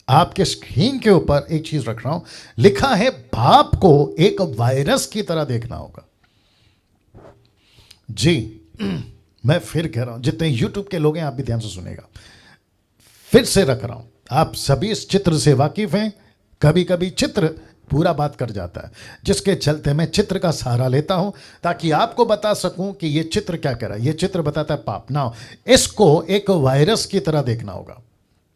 आपके स्क्रीन के ऊपर एक चीज रख रहा हूं, लिखा है पाप को एक वायरस की तरह देखना होगा। जी मैं फिर कह रहा हूं, जितने यूट्यूब के लोग हैं आप भी ध्यान से सुनेगा, फिर से रख रहा हूं, आप सभी इस चित्र से वाकिफ हैं। कभी कभी चित्र पूरा बात कर जाता है, जिसके चलते मैं चित्र का सहारा लेता हूं ताकि आपको बता सकूं कि यह चित्र क्या कह रहा है। यह चित्र बताता है पाप। ना इसको एक वायरस की तरह देखना होगा।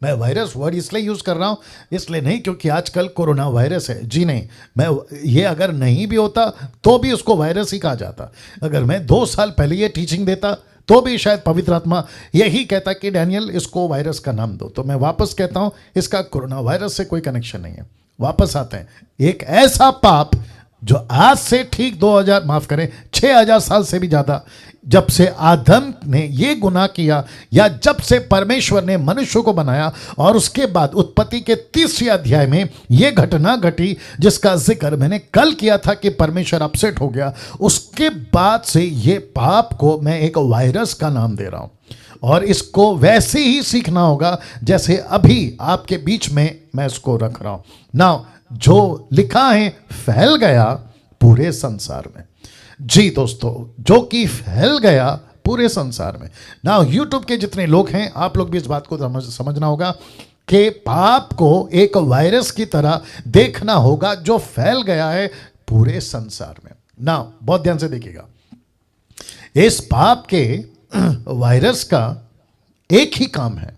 मैं वायरस वर्ड इसलिए यूज कर रहा हूं, इसलिए नहीं क्योंकि आजकल कोरोना वायरस है, जी नहीं, मैं ये अगर नहीं भी होता तो भी उसको वायरस ही कहा जाता। अगर मैं 2 साल पहले ये टीचिंग देता तो भी शायद पवित्र आत्मा यही कहता कि डैनियल इसको वायरस का नाम दो। तो मैं वापस कहता हूं, इसका कोरोना वायरस से कोई कनेक्शन नहीं है। वापस आते हैं, एक ऐसा पाप जो आज से ठीक 2000 माफ करें 6000 साल से भी ज्यादा, जब से आदम ने ये गुनाह किया या जब से परमेश्वर ने मनुष्य को बनाया और उसके बाद उत्पत्ति के 30वें अध्याय में ये घटना घटी जिसका जिक्र मैंने कल किया था कि परमेश्वर अपसेट हो गया, उसके बाद से ये पाप को मैं एक वायरस का नाम दे रहा हूं और इसको वैसे ही सीखना होगा जैसे अभी आपके बीच में मैं इसको रख रहा हूं ना। जो लिखा है फैल गया पूरे संसार में। जी दोस्तों, जो कि फैल गया पूरे संसार में ना। यूट्यूब के जितने लोग हैं आप लोग भी इस बात को समझना होगा कि पाप को एक वायरस की तरह देखना होगा जो फैल गया है पूरे संसार में ना। बहुत ध्यान से देखिएगा, इस पाप के वायरस का एक ही काम है।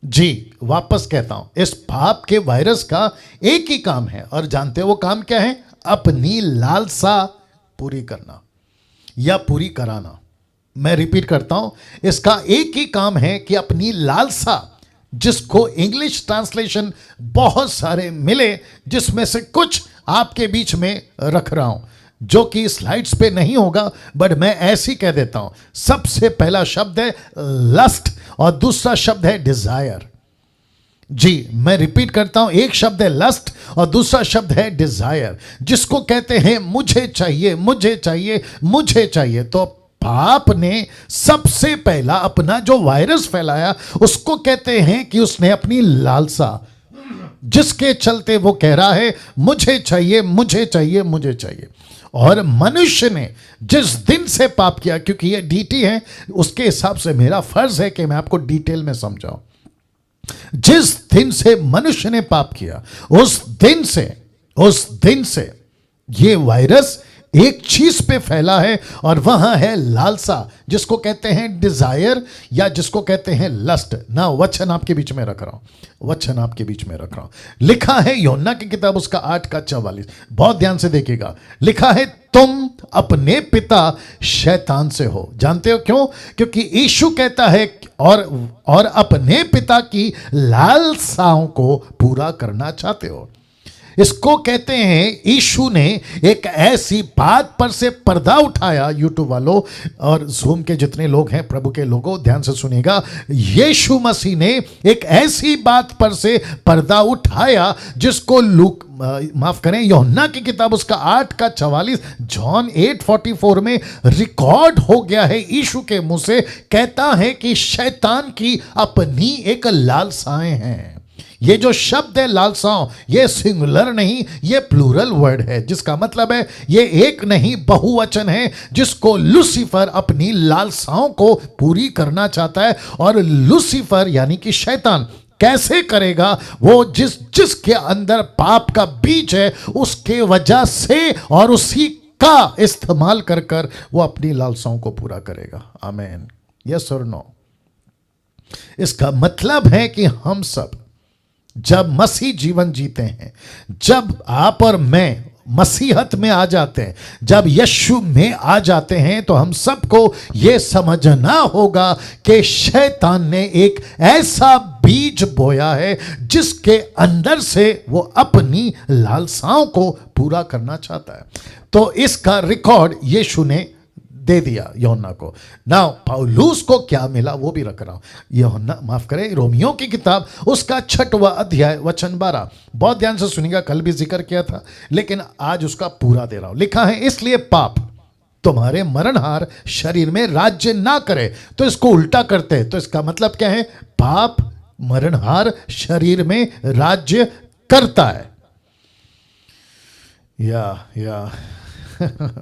जी वापस कहता हूं, इस पाप के वायरस का एक ही काम है और जानते हो वो काम क्या है? अपनी लालसा पूरी करना या पूरी कराना। मैं रिपीट करता हूं, इसका एक ही काम है कि अपनी लालसा, जिसको इंग्लिश ट्रांसलेशन बहुत सारे मिले जिसमें से कुछ आपके बीच में रख रहा हूं जो कि स्लाइड्स पे नहीं होगा, बट मैं ऐसी कह देता हूं। सबसे पहला शब्द है लस्ट और दूसरा शब्द है डिजायर। जी मैं रिपीट करता हूं, एक शब्द है लस्ट और दूसरा शब्द है डिजायर, जिसको कहते हैं मुझे चाहिए मुझे चाहिए मुझे चाहिए। तो पाप ने सबसे पहला अपना जो वायरस फैलाया उसको कहते हैं कि उसने अपनी लालसा, जिसके चलते वो कह रहा है मुझे चाहिए मुझे चाहिए मुझे चाहिए। और मनुष्य ने जिस दिन से पाप किया, क्योंकि ये डीटी है उसके हिसाब से मेरा फर्ज है कि मैं आपको डिटेल में समझाऊं। जिस दिन से मनुष्य ने पाप किया उस दिन से ये वायरस एक चीज पे फैला है और वहां है लालसा, जिसको कहते हैं डिजायर या जिसको कहते हैं लस्ट ना। वचन आपके बीच में रख रहा हूं, वचन आपके बीच में रख रहा हूं। लिखा है यूहन्ना की किताब उसका 8:44, बहुत ध्यान से देखिएगा। लिखा है तुम अपने पिता शैतान से हो। जानते हो क्यों? क्योंकि यीशु कहता है और अपने पिता की लालसाओं को पूरा करना चाहते हो। इसको कहते हैं यीशु ने एक ऐसी बात पर से पर्दा उठाया। यूट्यूब वालों और जूम के जितने लोग हैं, प्रभु के लोगों ध्यान से सुनिएगा, यीशु मसीह ने एक ऐसी बात पर से पर्दा उठाया जिसको माफ करें यूहन्ना की किताब उसका 8:44 जॉन 8:44 में रिकॉर्ड हो गया है। यीशु के मुंह से कहता है कि शैतान की अपनी एक लालसाएं हैं। ये जो शब्द है लालसाओं, ये सिंगुलर नहीं, ये प्लूरल वर्ड है, जिसका मतलब है ये एक नहीं बहुवचन है, जिसको लूसीफर अपनी लालसाओं को पूरी करना चाहता है। और लूसीफर यानी कि शैतान कैसे करेगा? वो जिसके अंदर पाप का बीज है उसके वजह से और उसी का इस्तेमाल कर कर वो अपनी लालसाओं को पूरा करेगा। आमीन, यस और नो? इसका मतलब है कि हम सब जब मसीह जीवन जीते हैं, जब आप और मैं मसीहत में आ जाते हैं, जब यीशु में आ जाते हैं, तो हम सबको यह समझना होगा कि शैतान ने एक ऐसा बीज बोया है जिसके अंदर से वो अपनी लालसाओं को पूरा करना चाहता है। तो इसका रिकॉर्ड यीशु ने दे दिया यूहन्ना को। नाउ पौलुस को क्या मिला वो भी रख रहा हूं। यूहन्ना माफ करें रोमियो की किताब उसका 6वां अध्याय वचन 12, बहुत ध्यान से सुनिएगा, कल भी जिक्र किया था लेकिन आज उसका पूरा दे रहा हूं। लिखा है इसलिए पाप तुम्हारे मरणहार शरीर में राज्य ना करे। तो इसको उल्टा करते हैं, तो इसका मतलब क्या है? पाप मरणहार शरीर में राज्य करता है। या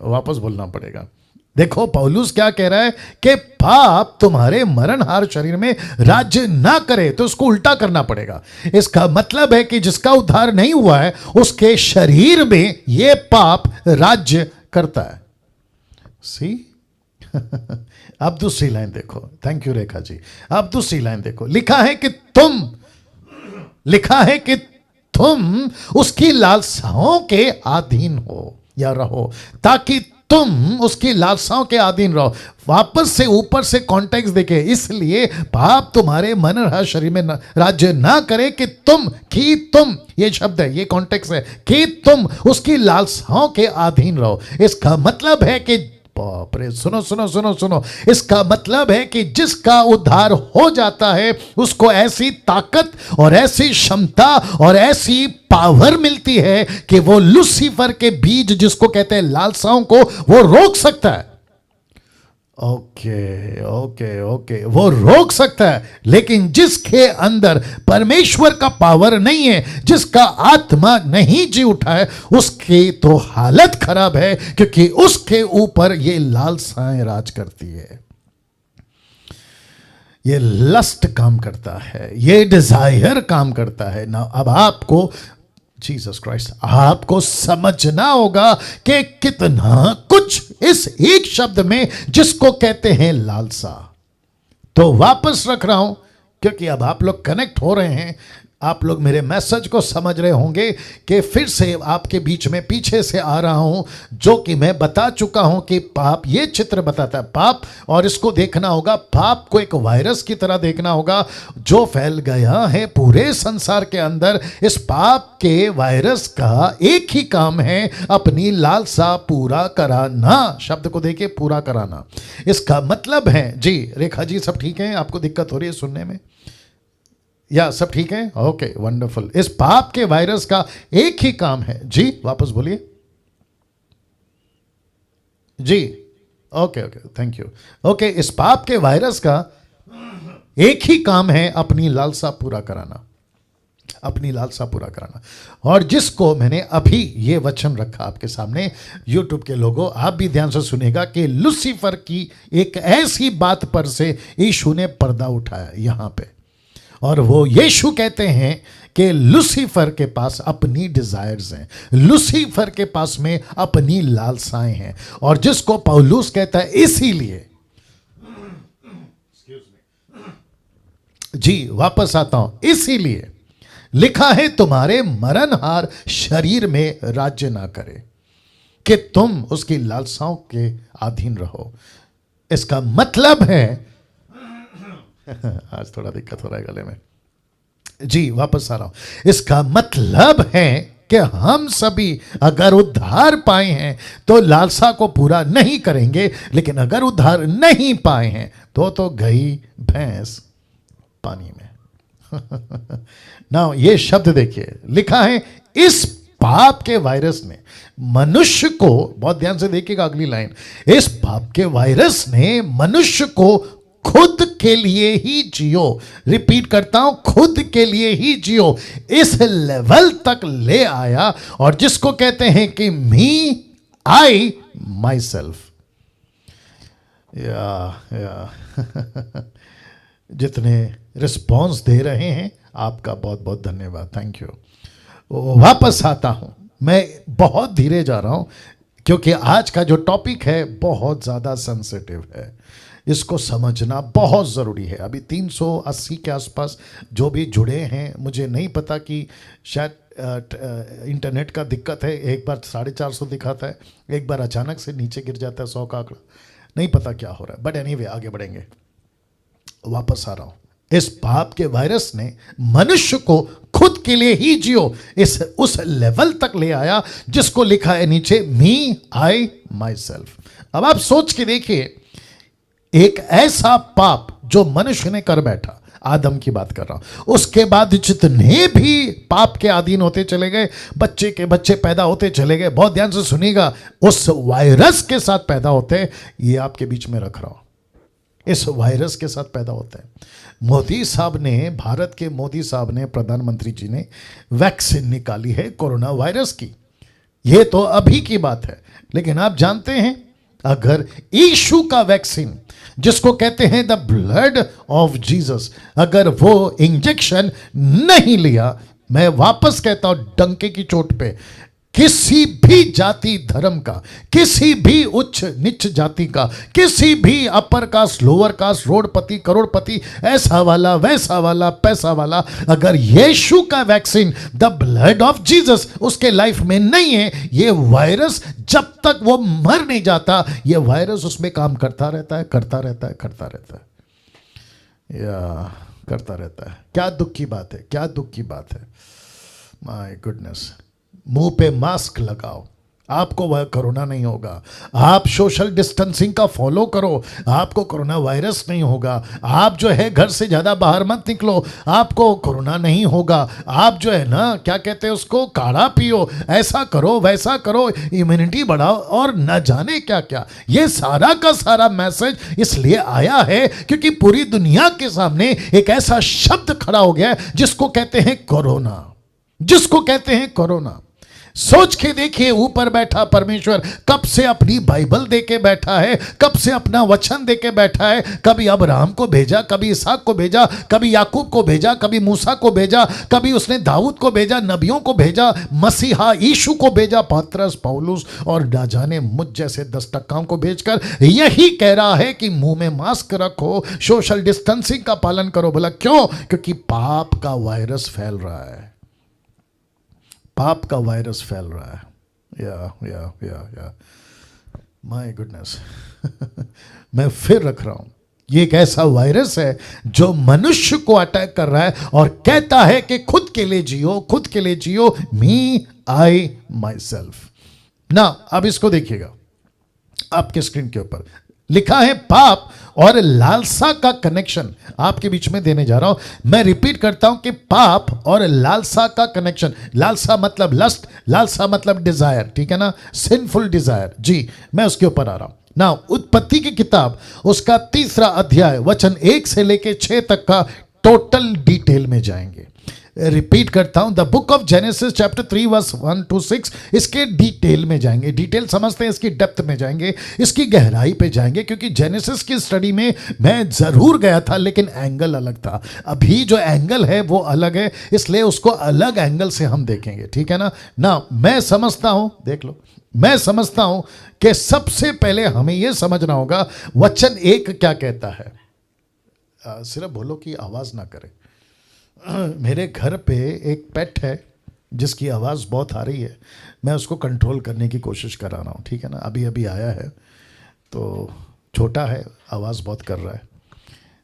वापस बोलना पड़ेगा। देखो पौलुस क्या कह रहा है कि पाप तुम्हारे मरणहार शरीर में राज्य ना करे, तो उसको उल्टा करना पड़ेगा। इसका मतलब है कि जिसका उद्धार नहीं हुआ है उसके शरीर में यह पाप राज्य करता है। सी अब दूसरी लाइन देखो। Thank you Rekha ji. अब दूसरी लाइन देखो, लिखा है कि तुम उसकी लालसाओं के अधीन हो या रहो, ताकि तुम उसकी लालसाओं के अधीन रहो। वापस से ऊपर से कॉन्टेक्स्ट देखे, इसलिए पाप तुम्हारे मरणहार शरीर में राज्य ना करे कि तुम, ये शब्द है, ये कॉन्टेक्स्ट है कि तुम उसकी लालसाओं के अधीन रहो। इसका मतलब है कि बाप रे, सुनो, इसका मतलब है कि जिसका उद्धार हो जाता है उसको ऐसी ताकत और ऐसी क्षमता और ऐसी पावर मिलती है कि वो लूसीफर के बीज, जिसको कहते हैं लालसाओं को, वो रोक सकता है। ओके, वो रोक सकता है। लेकिन जिसके अंदर परमेश्वर का पावर नहीं है, जिसका आत्मा नहीं जी उठा है, उसकी तो हालत खराब है, क्योंकि उसके ऊपर ये लालसाएं राज करती है, ये लस्ट काम करता है, ये डिजायर काम करता है ना। अब आपको जीसस क्राइस्ट, आपको समझना होगा कि कितना कुछ इस एक शब्द में, जिसको कहते हैं लालसा। तो वापस रख रहा हूं, क्योंकि अब आप लोग कनेक्ट हो रहे हैं, आप लोग मेरे मैसेज को समझ रहे होंगे कि फिर से आपके बीच में पीछे से आ रहा हूं, जो कि मैं बता चुका हूं कि पाप, ये चित्र बताता है पाप, और इसको देखना होगा, पाप को एक वायरस की तरह देखना होगा जो फैल गया है पूरे संसार के अंदर। इस पाप के वायरस का एक ही काम है, अपनी लालसा पूरा कराना। शब्द को देखिए, पूरा कराना। इसका मतलब है, जी रेखा जी सब ठीक है? आपको दिक्कत हो रही है सुनने में? या सब ठीक है? Okay, wonderful. इस पाप के वायरस का एक ही काम है, जी वापस बोलिए जी। Okay, thank you. ओके, इस पाप के वायरस का एक ही काम है, अपनी लालसा पूरा कराना, अपनी लालसा पूरा कराना। और जिसको मैंने अभी ये वचन रखा आपके सामने, यूट्यूब के लोगों आप भी ध्यान से सुनेगा कि लूसीफर की एक ऐसी बात पर से यीशु ने पर्दा उठाया यहां पे। और वो यीशु कहते हैं कि लूसीफर के पास अपनी डिजायर्स हैं, लूसीफर के पास में अपनी लालसाएं हैं। और जिसको पौलुस कहता है, इसीलिए जी वापस आता हूं, इसीलिए लिखा है तुम्हारे मरणहार शरीर में राज्य ना करे, कि तुम उसकी लालसाओं के अधीन रहो। इसका मतलब है आज थोड़ा दिक्कत हो रहा है गले में, जी वापस आ रहा हूं। इसका मतलब है कि हम सभी अगर उद्धार पाए हैं तो लालसा को पूरा नहीं करेंगे, लेकिन अगर उद्धार नहीं पाए हैं तो गई भैंस पानी में। ना ये शब्द देखिए, लिखा है इस पाप के वायरस ने मनुष्य को, बहुत ध्यान से देखिएगा अगली लाइन, इस पाप के वायरस ने मनुष्य को खुद के लिए ही जियो, रिपीट करता हूं, खुद के लिए ही जियो, इस लेवल तक ले आया। और जिसको कहते हैं कि मी आई माई सेल्फ, या जितने रिस्पॉन्स दे रहे हैं आपका बहुत बहुत धन्यवाद, थैंक यू। वापस आता हूं, मैं बहुत धीरे जा रहा हूं क्योंकि आज का जो टॉपिक है बहुत ज़्यादा सेंसिटिव है, इसको समझना बहुत ज़रूरी है। अभी 380 के आसपास जो भी जुड़े हैं, मुझे नहीं पता कि शायद इंटरनेट का दिक्कत है, एक बार 450 दिखाता है, एक बार अचानक से नीचे गिर जाता है 100 का आंकड़ा, नहीं पता क्या हो रहा है। बट एनीवे आगे बढ़ेंगे, वापस आ रहा हूँ। इस पाप के वायरस ने मनुष्य को खुद के लिए ही जियो इस उस लेवल तक ले आया जिसको लिखा है नीचे, मी आई माई सेल्फ। अब आप सोच के देखिए, एक ऐसा पाप जो मनुष्य ने कर बैठा, आदम की बात कर रहा हूं, उसके बाद जितने भी पाप के अधीन होते चले गए, बच्चे के बच्चे पैदा होते चले गए, बहुत ध्यान से सुनिएगा, उस वायरस के साथ पैदा होते, ये आपके बीच में रख रहा हूं। इस वायरस के साथ पैदा होते हैं। मोदी साहब ने, भारत के मोदी साहब ने, प्रधानमंत्री जी ने वैक्सीन निकाली है कोरोना वायरस की। ये तो अभी की बात है, लेकिन आप जानते हैं अगर यीशु का वैक्सीन, जिसको कहते हैं द ब्लड ऑफ जीसस, अगर वो इंजेक्शन नहीं लिया, मैं वापस कहता हूं डंके की चोट पे, किसी भी जाति धर्म का, किसी भी उच्च नीच जाति का, किसी भी अपर कास्ट, लोअर कास्ट, रोडपति, करोड़पति, ऐसा वाला, वैसा वाला, पैसा वाला, अगर यीशु का vaccine the blood of Jesus उसके लाइफ में नहीं है, ये वायरस जब तक वो मर नहीं जाता, ये वायरस उसमें काम करता रहता है, करता रहता है, करता रहता है, या करता रहता है। क्या दुख की बात है, क्या दुख की बात है। My goodness. मुंह पे मास्क लगाओ, आपको वह कोरोना नहीं होगा। आप सोशल डिस्टेंसिंग का फॉलो करो, आपको कोरोना वायरस नहीं होगा। आप जो है घर से ज़्यादा बाहर मत निकलो, आपको कोरोना नहीं होगा। आप जो है ना, क्या कहते हैं उसको, काढ़ा पियो, ऐसा करो, वैसा करो, इम्यूनिटी बढ़ाओ, और न जाने क्या क्या। ये सारा का सारा मैसेज इसलिए आया है क्योंकि पूरी दुनिया के सामने एक ऐसा शब्द खड़ा हो गया है जिसको कहते हैं कोरोना, जिसको कहते हैं कोरोना। सोच के देखिए, ऊपर बैठा परमेश्वर कब से अपनी बाइबल देके बैठा है, कब से अपना वचन देके बैठा है। कभी अब्राहम को भेजा, कभी इसहाक को भेजा, कभी याकूब को भेजा, कभी मूसा को भेजा, कभी उसने दाऊद को भेजा, नबियों को भेजा, मसीहा यीशु को भेजा, पतरस, पौलुस और ना जाने मुझ जैसे 10 टक्काओं को भेजकर यही कह रहा है कि मुंह में मास्क रखो, सोशल डिस्टेंसिंग का पालन करो। बोला क्यों? क्योंकि पाप का वायरस फैल रहा है, पाप का वायरस फैल रहा है। या माय गुडनेस। मैं फिर रख रहा हूं, ये एक ऐसा वायरस है जो मनुष्य को अटैक कर रहा है और कहता है कि खुद के लिए जियो, खुद के लिए जियो, मी, आई, माई सेल्फ। ना अब इसको देखिएगा, आपके स्क्रीन के ऊपर लिखा है पाप और लालसा का कनेक्शन आपके बीच में देने जा रहा हूं। मैं रिपीट करता हूं कि पाप और लालसा का कनेक्शन। लालसा मतलब लस्ट, लालसा मतलब डिजायर, ठीक है ना, सिंफुल डिजायर। जी, मैं उसके ऊपर आ रहा हूं ना। उत्पत्ति की किताब उसका 3 अध्याय वचन 1 से लेके 6 तक का टोटल डिटेल में जाएंगे। रिपीट करता हूं, the book of Genesis chapter 3 verse 1 to 6, इसके डिटेल में जाएंगे। डिटेल समझते हैं, इसकी डेप्थ में जाएंगे, इसकी गहराई पे जाएंगे, क्योंकि जेनेसिस की स्टडी में मैं जरूर गया था लेकिन एंगल अलग था। अभी जो एंगल है वो अलग है, इसलिए उसको अलग एंगल से हम देखेंगे, ठीक है ना। ना मैं समझता हूं, देख लो, मैं समझता हूं कि सबसे पहले हमें यह समझना होगा वचन 1 क्या कहता है। सिर्फ बोलो कि आवाज ना करे। मेरे घर पे एक पेट है जिसकी आवाज़ बहुत आ रही है, मैं उसको कंट्रोल करने की कोशिश कर रहा हूँ, ठीक है ना। अभी अभी आया है तो छोटा है, आवाज़ बहुत कर रहा है,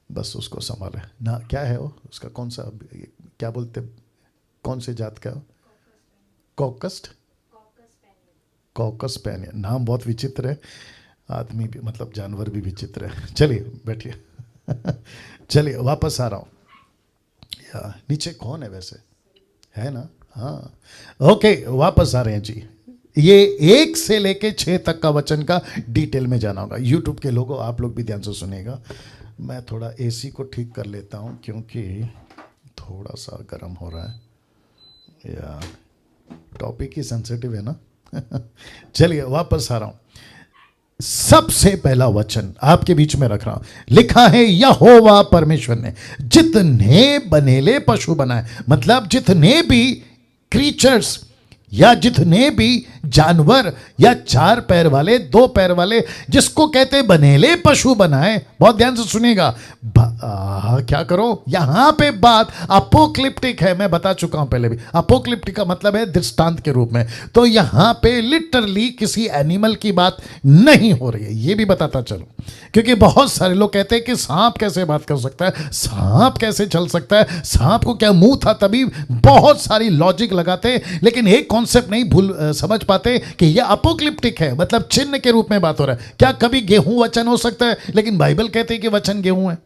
बस उसको संभाले ना। क्या है वो, उसका कौन सा, क्या बोलते, कौन से जात का? कॉकस्ट, कॉकस स्पैनियल। नाम बहुत विचित्र है, आदमी भी मतलब जानवर भी विचित्र है। चलिए बैठिए। चलिए वापस आ रहा हूँ। नीचे कौन है वैसे, है ना? हाँ, ओके, वापस आ रहे हैं जी। ये 1 से लेके 6 तक का वचन का डिटेल में जाना होगा। यूट्यूब के लोगों, आप लोग भी ध्यान से सुनेगा। मैं थोड़ा एसी को ठीक कर लेता हूँ क्योंकि थोड़ा सा गर्म हो रहा है, या टॉपिक ही सेंसिटिव है ना। चलिए वापस आ रहा हूँ। सबसे पहला वचन आपके बीच में रख रहा हूं, लिखा है यहोवा परमेश्वर ने जितने बनेले पशु बनाए, मतलब जितने भी क्रीचर्स या जितने भी जानवर या 4 पैर वाले, 2 पैर वाले, जिसको कहते बनेले पशु बनाए। बहुत ध्यान से सुनिएगा, क्या करो, यहां पे बात अपोक्लिप्टिक है, मैं बता चुका हूं पहले भी। अपोक्लिप्टिक का मतलब है दृष्टांत के रूप में, तो यहां पे लिटरली किसी एनिमल की बात नहीं हो रही है, ये भी बताता चलो। क्योंकि बहुत सारे लोग कहते हैं कि सांप कैसे बात कर सकता है, सांप कैसे चल सकता है, सांप को क्या मुंह था, तभी बहुत सारी लॉजिक लगाते हैं, लेकिन एक कॉन्सेप्ट नहीं समझ पाते कि यह अपोक्लिप्टिक है, मतलब चिन्ह के रूप में बात हो रहा है। क्या कभी गेहूं वचन हो सकता है? लेकिन बाइबल कहते हैं कि वचन गेहूं है।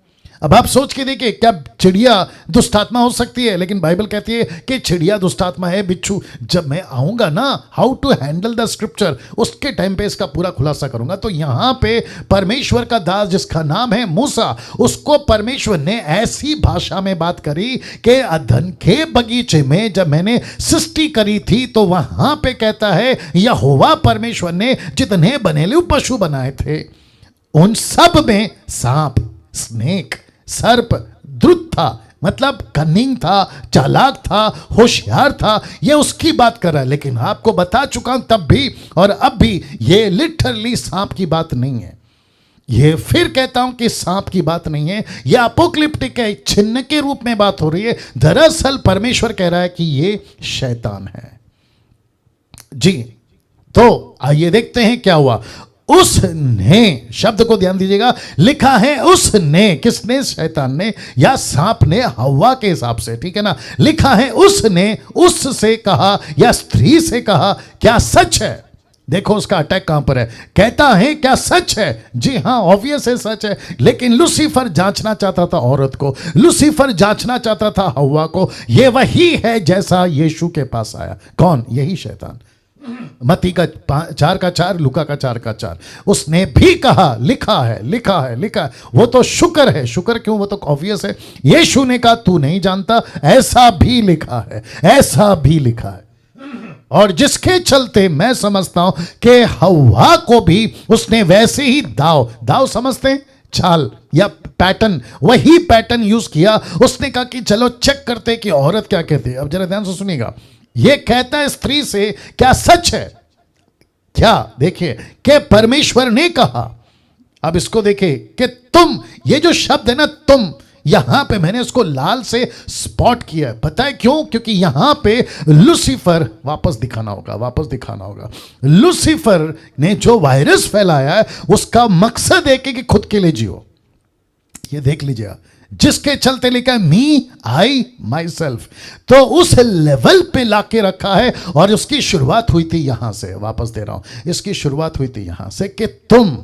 अब आप सोच के देखिए, क्या चिड़िया दुष्ट आत्मा हो सकती है? लेकिन बाइबल कहती है कि चिड़िया दुष्ट आत्मा है, बिच्छू। जब मैं आऊंगा ना, how to handle the scripture, उसके टाइम पे इसका पूरा खुलासा करूंगा। तो यहां पे परमेश्वर का दास जिसका नाम है मूसा, उसको परमेश्वर ने ऐसी भाषा में बात करी कि अदन के बगीचे में जब मैंने सृष्टि करी थी, तो वहां पे कहता है यहोवा परमेश्वर ने जितने बनेलू पशु बनाए थे, उन सब में सांप, स्नेक, सर्प, द्रुत था। मतलब कनिंग था, चालाक था, होशियार था। ये उसकी बात कर रहा है। लेकिन आपको बता चुका हूं तब भी और अब भी, ये लिटरली सांप की बात नहीं है। ये फिर कहता हूं कि सांप की बात नहीं है, ये अपोक्लिप्टिक है, चिन्ह के रूप में बात हो रही है। दरअसल परमेश्वर कह रहा है कि ये शैतान है। जी, तो आइए देखते हैं क्या हुआ। उसने, शब्द को ध्यान दीजिएगा, लिखा है उसने। किसने? शैतान ने या सांप ने, हव्वा के हिसाब से, ठीक है ना। लिखा है उसने उससे कहा या स्त्री से कहा, क्या सच है? देखो उसका अटैक कहां पर है। कहता है क्या सच है? जी हां, ऑब्वियस है, सच है। लेकिन लूसीफर जांचना चाहता था औरत को, लूसीफर जांचना चाहता था हव्वा को। यह वही है जैसा यीशु के पास आया। कौन? यही शैतान। मत्ती का 4:4, लूका का 4:4। उसने भी कहा, लिखा है, लिखा है, लिखा है। वो तो शुक्र है। शुक्र क्यों? वो तो ऑब्वियस है। यीशु ने कहा तू नहीं जानता, ऐसा भी लिखा है, ऐसा भी लिखा है। और जिसके चलते मैं समझता हूं कि हव्वा को भी उसने वैसे ही दाव समझते हैं, चाल या पैटर्न, वही पैटर्न यूज किया। उसने कहा कि चलो चेक करते कि औरत क्या कहती है। अब जरा ध्यान से सुनिएगा। ये कहता है स्त्री से, क्या सच है? क्या? देखिए कि परमेश्वर ने कहा। अब इसको देखिए कि तुम, ये जो शब्द है ना तुम, यहां पे मैंने उसको लाल से स्पॉट किया है। पता है क्यों? क्योंकि यहां पे लूसीफर, वापस दिखाना होगा, लूसीफर ने जो वायरस फैलाया है उसका मकसद है कि खुद के लिए जियो। ये देख लीजिए, जिसके चलते लिखा है मी, आई, माई सेल्फ। तो उस लेवल पे लाके रखा है। और उसकी शुरुआत हुई थी यहां से, वापस दे रहा हूं, इसकी शुरुआत हुई थी यहां से कि तुम,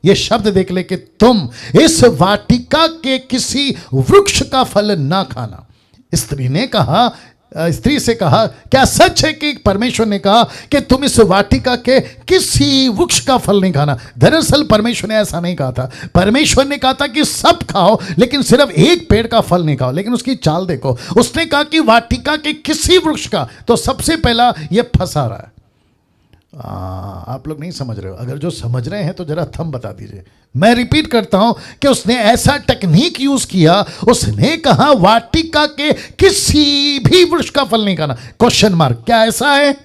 ये शब्द देख ले कि तुम इस वाटिका के किसी वृक्ष का फल ना खाना। स्त्री ने कहा, स्त्री से कहा क्या सच है कि परमेश्वर ने कहा कि तुम इस वाटिका के किसी वृक्ष का फल नहीं खाना? दरअसल परमेश्वर ने ऐसा नहीं कहा था। परमेश्वर ने कहा था कि सब खाओ, लेकिन सिर्फ एक पेड़ का फल नहीं खाओ। लेकिन उसकी चाल देखो, उसने कहा कि वाटिका के किसी वृक्ष का। तो सबसे पहला ये फंसा रहा है। आप लोग नहीं समझ रहे हो। अगर जो समझ रहे हैं तो जरा थंब बता दीजिए। मैं रिपीट करता हूं कि उसने ऐसा टेक्निक यूज किया। उसने कहा वाटिका के किसी भी वृक्ष का फल नहीं खाना। क्वेश्चन मार्क, क्या ऐसा है?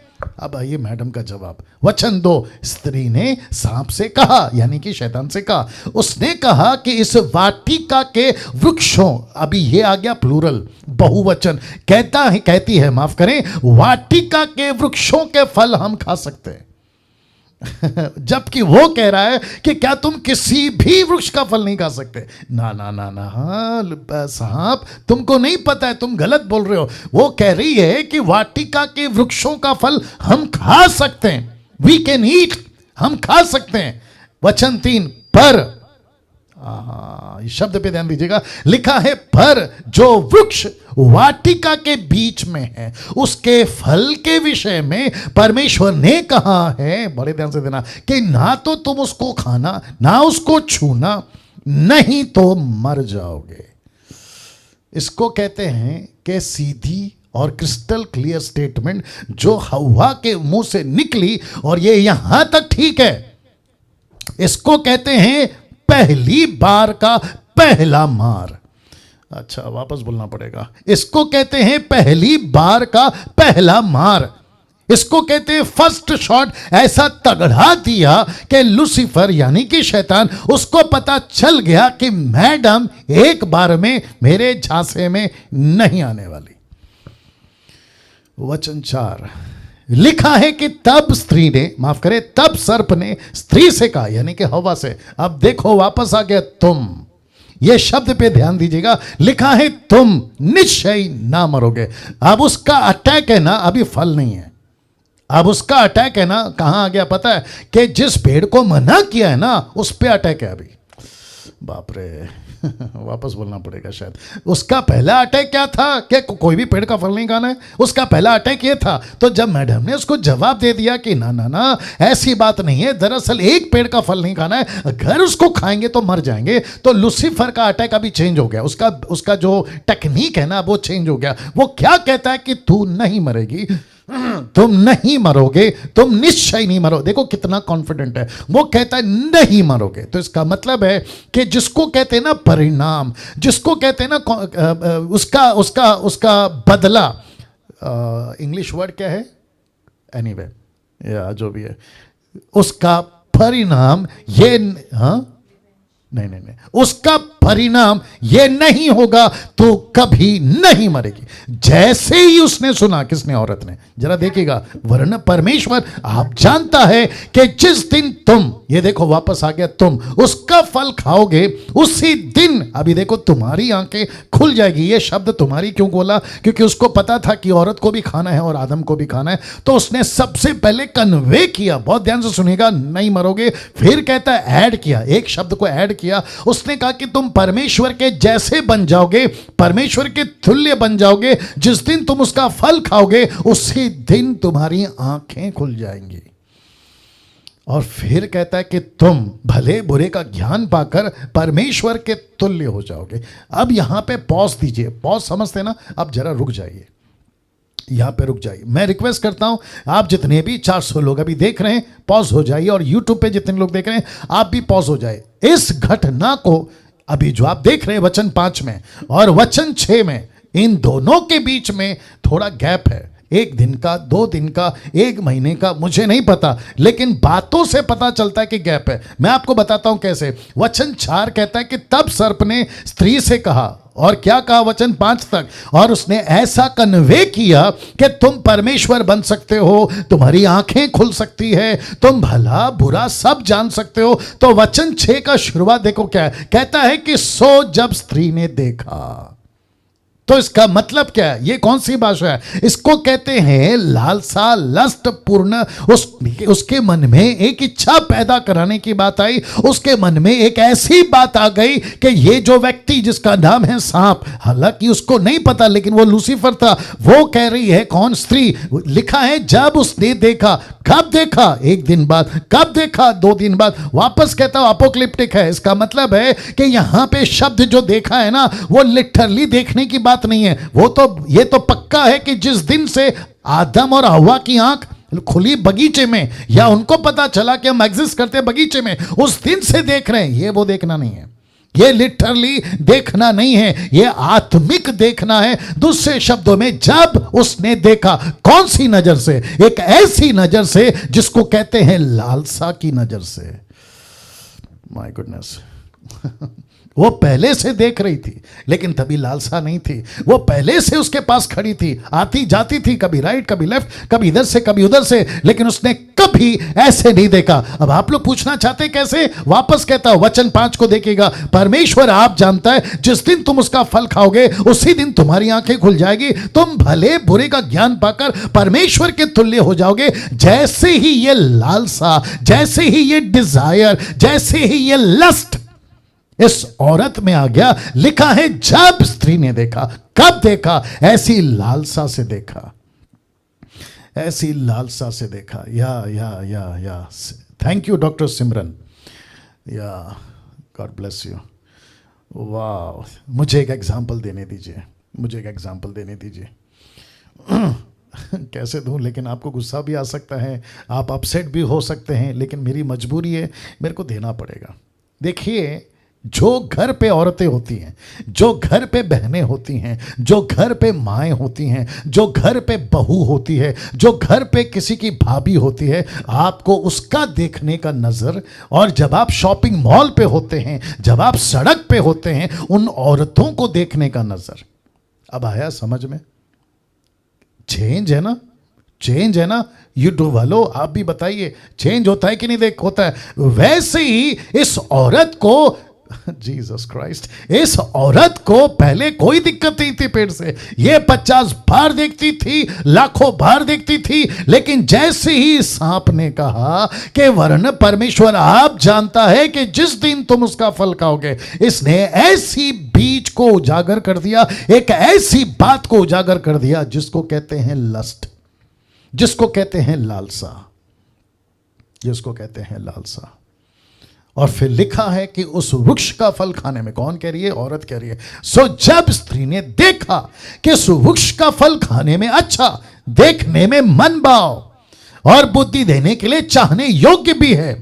अब आइए मैडम का जवाब। वचन 2, स्त्री ने सांप से कहा, यानी कि शैतान से कहा। उसने कहा कि इस वाटिका के वृक्षों, अभी ये आ गया प्लूरल, बहुवचन। कहती है, माफ करें, वाटिका के वृक्षों के फल हम खा सकते हैं। जबकि वो कह रहा है कि क्या तुम किसी भी वृक्ष का फल नहीं खा सकते? ना ना ना ना, हाँ साहब, तुमको नहीं पता है, तुम गलत बोल रहे हो। वो कह रही है कि वाटिका के वृक्षों का फल हम खा सकते हैं, वी कैन ईट, हम खा सकते हैं। वचन 3, पर, इस शब्द पे ध्यान दीजिएगा, लिखा है पर जो वृक्ष वाटिका के बीच में है उसके फल के विषय में परमेश्वर ने कहा है, बड़े ध्यान से देना, कि ना तो तुम उसको खाना, ना उसको छूना, नहीं तो मर जाओगे। इसको कहते हैं कि सीधी और क्रिस्टल क्लियर स्टेटमेंट जो हव्वा के मुंह से निकली, और ये यहां तक ठीक है। इसको कहते हैं पहली बार का पहला मार। अच्छा, वापस बोलना पड़ेगा। इसको कहते हैं पहली बार का पहला मार। इसको कहते हैं फर्स्ट शॉट। ऐसा तगड़ा दिया कि लूसीफर यानी कि शैतान, उसको पता चल गया कि मैडम एक बार में मेरे झांसे में नहीं आने वाली। वचन 4 लिखा है कि तब स्त्री ने, माफ करे, तब सर्प ने स्त्री से कहा, यानी कि हव्वा से। अब देखो वापस आ गया तुम। ये शब्द पे ध्यान दीजिएगा, लिखा है तुम निश्चय ना मरोगे। अब उसका अटैक है ना, अभी फल नहीं है। अब उसका अटैक है ना, कहां आ गया पता है? कि जिस पेड़ को मना किया है ना, उस पे अटैक है अभी। बाप रे वापस बोलना पड़ेगा शायद। उसका पहला अटैक क्या था? क्या कोई भी पेड़ का फल नहीं खाना है? उसका पहला अटैक ये था। तो जब मैडम ने उसको जवाब दे दिया कि ना ना ना ऐसी बात नहीं है, दरअसल एक पेड़ का फल नहीं खाना है, अगर उसको खाएंगे तो मर जाएंगे, तो लूसीफर का अटैक अभी चेंज हो गया। उसका जो टेक्निक है ना वो चेंज हो गया। वो क्या कहता है कि तू नहीं मरेगी, तुम नहीं मरोगे, तुम निश्चय नहीं मरो। देखो कितना कॉन्फिडेंट है। वो कहता है नहीं मरोगे। तो इसका मतलब है कि जिसको कहते हैं ना परिणाम, जिसको कहते हैं ना उसका बदला, इंग्लिश वर्ड क्या है, एनीवे या जो भी है, उसका परिणाम ये, हाँ नहीं, उसका परिणाम ये नहीं होगा, तो कभी नहीं मरेगी। जैसे ही उसने सुना, किसने? औरत ने। जरा देखिएगा, वरन परमेश्वर आप जानता है कि जिस दिन तुम, ये देखो वापस आ गया, तुम उसका फल खाओगे उसी दिन, अभी देखो तुम्हारी आंखें खुल जाएगी। ये शब्द तुम्हारी क्यों बोला? क्योंकि उसको पता था कि औरत को भी खाना है और आदम को भी खाना है। तो उसने सबसे पहले कन्वे किया, बहुत ध्यान से सुनिएगा, नहीं मरोगे। फिर कहता है ऐड किया, एक शब्द को ऐड किया। उसने कहा कि तुम परमेश्वर के जैसे बन जाओगे, परमेश्वर के तुल्य बन जाओगे। जिस दिन तुम उसका फल खाओगे उसी दिन तुम्हारी आंखें खुल जाएंगी। और फिर कहता है कि तुम भले बुरे का ज्ञान पाकर परमेश्वर के तुल्य हो जाओगे। अब यहां पे पॉज दीजिए, पॉज समझते ना, अब जरा रुक जाइए, यहां पे रुक जाइए। मैं रिक्वेस्ट करता हूं, आप जितने भी 400 लोग अभी देख रहे हैं, पॉज हो जाइए। और यूट्यूब पे जितने लोग देख रहे हैं, आप भी पॉज हो जाए। इस घटना को अभी जो आप देख रहे हैं वचन 5 में और वचन 6 में, इन दोनों के बीच में थोड़ा गैप है। 1 दिन का, 2 दिन का, 1 महीने का, मुझे नहीं पता, लेकिन बातों से पता चलता है कि गैप है। मैं आपको बताता हूं कैसे। वचन 4 कहता है कि तब सर्प ने स्त्री से कहा, और क्या कहा वचन 5 तक, और उसने ऐसा कन्वे किया कि तुम परमेश्वर बन सकते हो, तुम्हारी आंखें खुल सकती है, तुम भला बुरा सब जान सकते हो। तो वचन 6 का शुरुआत देखो क्या है, कहता है कि सो जब स्त्री ने देखा। तो इसका मतलब क्या है? ये कौन सी भाषा है? इसको कहते हैं लालसा, लस्ट पूर्ण। उसके मन में एक इच्छा पैदा कराने की बात आई। उसके मन में एक ऐसी बात आ गई कि ये जो व्यक्ति जिसका नाम है सांप, हालांकि उसको नहीं पता, लेकिन वो लूसीफर था, वो कह रही है, कौन? स्त्री। लिखा है जब उसने देखा। कब देखा? 1 दिन बाद। कब देखा? 2 दिन बाद। वापस कहता हूं अपोक्लिप्टिक है। इसका मतलब है कि यहां पे शब्द जो देखा है ना, वो लिटरली देखने की बात नहीं है। वो तो, ये तो पक्का है कि जिस दिन से आदम और हव्वा की आंख खुली बगीचे में, या उनको पता चला कि हम एग्जिस्ट करते हैं बगीचे में, उस दिन से देख रहे हैं। ये वो देखना नहीं है, ये लिटरली देखना नहीं है, ये आत्मिक देखना है। दूसरे शब्दों में, जब उसने देखा, कौन सी नजर से? एक ऐसी नजर से जिसको कहते हैं लालसा की नजर से। माय गुडनेस वो पहले से देख रही थी, लेकिन तभी लालसा नहीं थी। वो पहले से उसके पास खड़ी थी, आती जाती थी, कभी राइट कभी लेफ्ट, कभी इधर से कभी उधर से, लेकिन उसने कभी ऐसे नहीं देखा। अब आप लोग पूछना चाहते कैसे? वापस कहता हूं, वचन 5 को देखिएगा। परमेश्वर आप जानता है जिस दिन तुम उसका फल खाओगे उसी दिन तुम्हारी आंखें खुल जाएगी, तुम भले बुरे का ज्ञान पाकर परमेश्वर के तुल्य हो जाओगे। जैसे ही ये लालसा, जैसे ही ये डिजायर, जैसे ही ये लस्ट इस औरत में आ गया, लिखा है जब स्त्री ने देखा। कब देखा? ऐसी लालसा से देखा, ऐसी लालसा से देखा। या थैंक यू डॉक्टर सिमरन, या गॉड ब्लेस यू। वाह, मुझे एक एग्जांपल देने दीजिए, मुझे एक एग्जांपल देने दीजिए। कैसे दूं? लेकिन आपको गुस्सा भी आ सकता है, आप अपसेट भी हो सकते हैं, लेकिन मेरी मजबूरी है, मेरे को देना पड़ेगा। देखिए, जो घर पे औरतें होती हैं, जो घर पे बहनें होती हैं, जो घर पे माएँ होती हैं, जो घर पे बहू होती है, जो घर पे किसी की भाभी होती है, आपको उसका देखने का नज़र, और जब आप शॉपिंग मॉल पे होते हैं, जब आप सड़क पे होते हैं, उन औरतों को देखने का नज़र। अब आया समझ में? चेंज है ना, चेंज है ना। यूट्यूब वालों आप भी बताइए, चेंज होता है कि नहीं? देख, होता है। वैसे ही इस औरत को जीसस क्राइस्ट, इस औरत को पहले कोई दिक्कत नहीं थी पेट से। ये 50 बार देखती थी, लाखों बार देखती थी, लेकिन जैसे ही सांप ने कहा कि वरन परमेश्वर आप जानता है कि जिस दिन तुम उसका फल खाओगे, इसने ऐसी बीज को उजागर कर दिया, एक ऐसी बात को उजागर कर दिया जिसको कहते हैं लस्ट, जिसको कहते हैं लालसा, जिसको कहते हैं लालसा। और फिर लिखा है कि उस वृक्ष का फल खाने में, कौन कह रही है? औरत कह रही है। सो जब स्त्री ने देखा कि उस वृक्ष का फल खाने में अच्छा, देखने में मन भाव और बुद्धि देने के लिए चाहने योग्य भी है,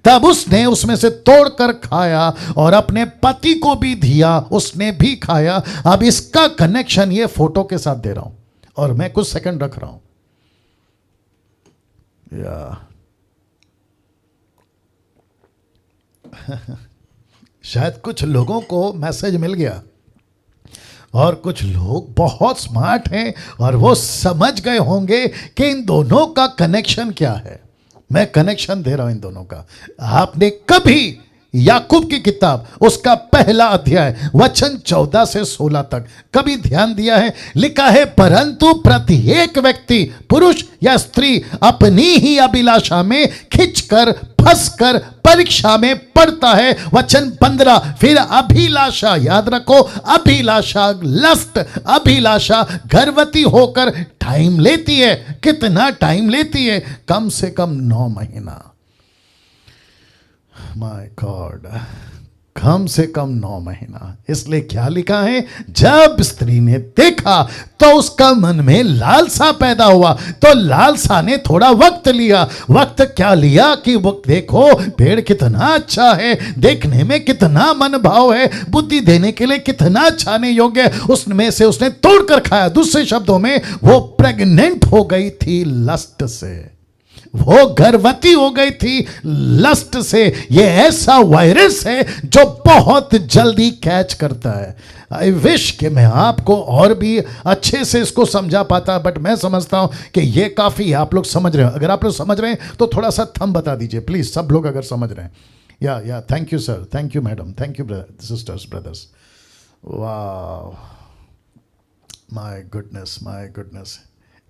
तब उसने उसमें से तोड़कर खाया और अपने पति को भी दिया, उसने भी खाया। अब इसका कनेक्शन ये फोटो के साथ दे रहा हूं और मैं कुछ सेकंड रख रहा हूं। शायद कुछ लोगों को मैसेज मिल गया और कुछ लोग बहुत स्मार्ट हैं और वो समझ गए होंगे कि इन दोनों का कनेक्शन क्या है। मैं कनेक्शन दे रहा हूं इन दोनों का। आपने कभी याकूब की किताब उसका पहला अध्याय वचन 14 से 16 तक कभी ध्यान दिया है? लिखा है, परंतु प्रत्येक व्यक्ति, पुरुष या स्त्री, अपनी ही अभिलाषा में खिंचकर फंसकर परीक्षा में पड़ता है। वचन 15, फिर अभिलाषा, याद रखो, अभिलाषा, लस्ट, अभिलाषा गर्भवती होकर टाइम लेती है। कितना टाइम लेती है? कम से कम 9 महीना। माय गॉड, कम से कम 9 महीना। इसलिए क्या लिखा है? जब स्त्री ने देखा तो उसका मन में लालसा पैदा हुआ। तो लालसा ने थोड़ा वक्त लिया। वक्त क्या लिया कि वो देखो पेड़ कितना अच्छा है, देखने में कितना मन भाव है, बुद्धि देने के लिए कितना छाने योग्य है, उसमें से उसने तोड़कर खाया। दूसरे शब्दों में वो प्रेग्नेंट हो गई थी लस्ट से, वो गर्भवती हो गई थी लस्ट से। ये ऐसा वायरस है जो बहुत जल्दी कैच करता है। आई विश कि मैं आपको और भी अच्छे से इसको समझा पाता, बट मैं समझता हूं कि ये काफी, आप लोग समझ रहे हो। अगर आप लोग समझ रहे हैं तो थोड़ा सा थंब बता दीजिए प्लीज, सब लोग अगर समझ रहे हैं। या thank you sir, thank you madam, thank you sisters, brothers. वाह, माय गुडनेस, माय गुडनेस।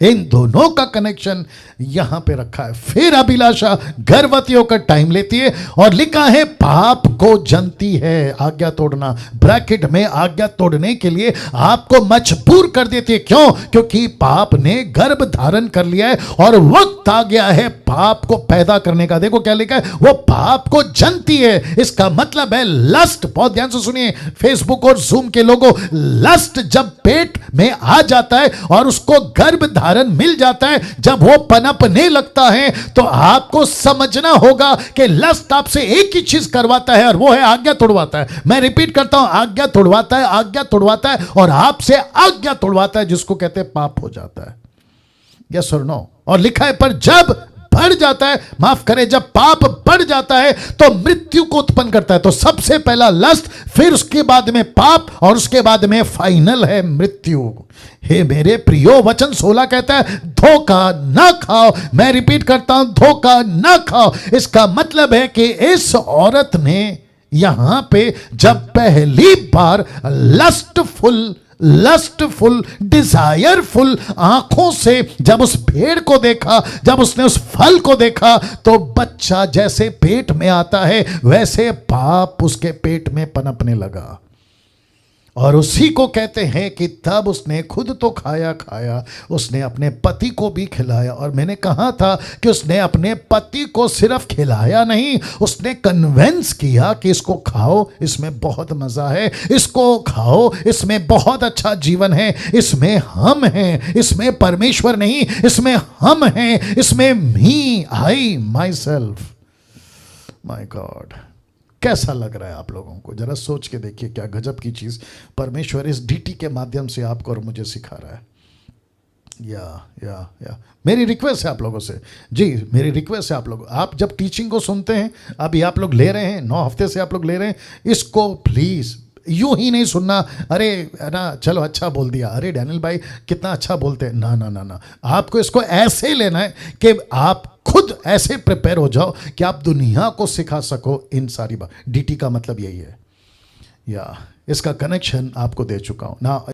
इन दोनों का कनेक्शन यहां पे रखा है। फिर अभिलाषा गर्भवती होकर टाइम लेती है और लिखा है पाप को जनती है। आज्ञा तोड़ना, ब्रैकेट में आज्ञा तोड़ने के लिए आपको मजबूर कर देती है। क्यों? क्योंकि पाप ने गर्भ धारण कर लिया है और वक्त आ गया है पाप को पैदा करने का। देखो क्या लिखा है, वो पाप को जनती है। इसका मतलब है लस्ट। बहुत ध्यान से सुनिए फेसबुक और जूम के लोगों, लस्ट जब पेट में आ जाता है और उसको गर्भ मिल जाता है, जब वो पनपने लगता है, तो आपको समझना होगा कि लस्ट आपसे एक ही चीज करवाता है और वो है आज्ञा तोड़वाता है। मैं रिपीट करता हूं, आज्ञा तोड़वाता है, आज्ञा तोड़वाता है और आपसे आज्ञा तोड़वाता है, जिसको कहते हैं पाप हो जाता है। यस और नो? और लिखा है पर जब बढ़ जाता है, माफ करें, जब पाप बढ़ जाता है तो मृत्यु को उत्पन्न करता है। तो सबसे पहला लस्ट, फिर उसके बाद में पाप और उसके बाद में फाइनल है मृत्यु। हे मेरे प्रियो, वचन 16 कहता है धोखा ना खाओ। मैं रिपीट करता हूं, धोखा ना खाओ। इसका मतलब है कि इस औरत ने यहां पे जब पहली बार लस्टफुल, डिजायरफुल आंखों से जब उस भेड़ को देखा, जब उसने उस फल को देखा, तो बच्चा जैसे पेट में आता है वैसे पाप उसके पेट में पनपने लगा। और उसी को कहते हैं कि तब उसने खुद तो खाया, उसने अपने पति को भी खिलाया। और मैंने कहा था कि उसने अपने पति को सिर्फ खिलाया नहीं, उसने कन्विंस किया कि इसको खाओ, इसमें बहुत मजा है, इसको खाओ, इसमें बहुत अच्छा जीवन है, इसमें हम हैं, इसमें परमेश्वर नहीं, इसमें हम हैं, इसमें मी, आई, माई सेल्फ। माई गॉड, कैसा लग रहा है आप लोगों को? जरा सोच के देखिए, क्या गजब की चीज परमेश्वर इस डीटी के माध्यम से आपको और मुझे सिखा रहा है। या मेरी रिक्वेस्ट है आप लोगों से, जी मेरी रिक्वेस्ट है आप लोग, आप जब टीचिंग को सुनते हैं, अभी आप लोग ले रहे हैं, 9 हफ्ते से आप लोग ले रहे हैं, इसको प्लीज यूं ही नहीं सुनना, अरे ना चलो अच्छा बोल दिया, अरे डैनियल भाई कितना अच्छा बोलते हैं, ना ना ना ना। आपको इसको ऐसे लेना है कि आप खुद ऐसे प्रिपेयर हो जाओ कि आप दुनिया को सिखा सको इन सारी बात। डीटी का मतलब यही है। या इसका कनेक्शन आपको दे चुका हूं ना।